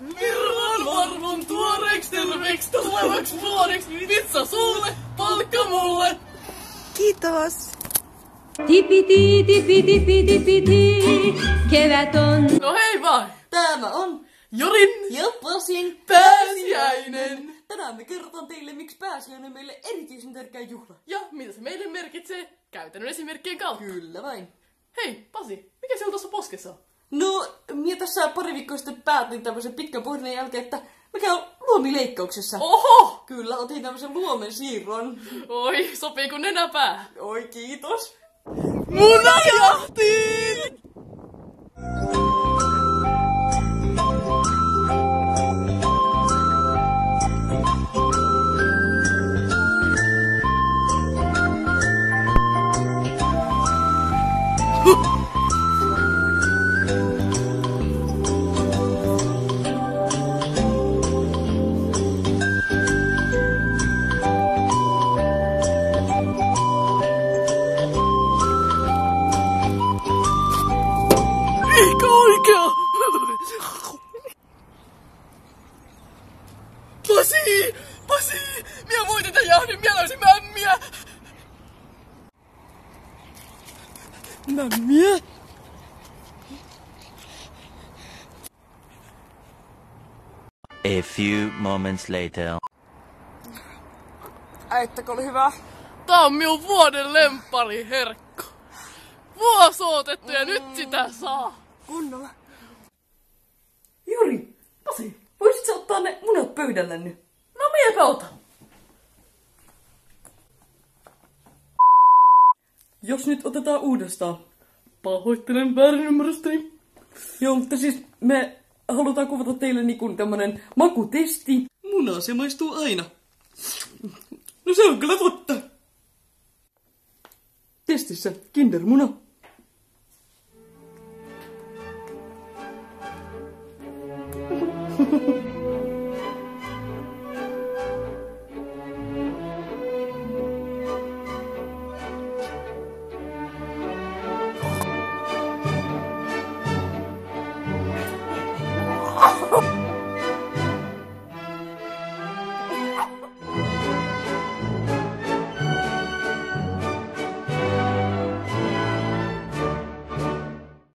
Virvan varvon tuoreeks, terveeks, tulevaksi vuodeksi, pizza sulle, palkka mulle. Kiitos. Tipiti, tipiti, tipiti, tipiti, kevät on. No hei vaan! Tämä on Jorin ja Pasin pääsiäinen! Tänään me kerrotaan teille, miksi pääsiäinen on meille erityisen tärkeä juhla. Ja mitä se meille merkitsee? Käytännön esimerkkien kautta. Kyllä vain. Hei, Pasi, mikä siellä tuossa poskessa on? No, minä tässä pari viikkoa sitten päätin tämmöisen pitkän pohdinnan jälkeen, että mä käyn luomileikkauksessa. Oho! Kyllä, otin tämmöisen luomen siirron. Oi, sopii kun nenäpää. Oi, kiitos. Munajahtiin! Eikä oikea! Pasi! Pasi! Minä voin tätä jahdin, minä löysin mämmiä! Mämmiä? A few moments later. Äittäkö oli hyvä? Tää on minun vuoden lemppari herkku. Vuosi odotettu ja nyt sitä saa. Kunnolla. Juri, Pasi, voisit sä ottaa ne munat pöydälle nyt? No minä kautta. Jos nyt otetaan uudestaan. Pahoittelen väärinymmärrystäni. Joo, mutta siis me halutaan kuvata teille niin tämmönen makutesti. Muna se maistuu aina. No se on kyllä totta. Testissä kindermuna.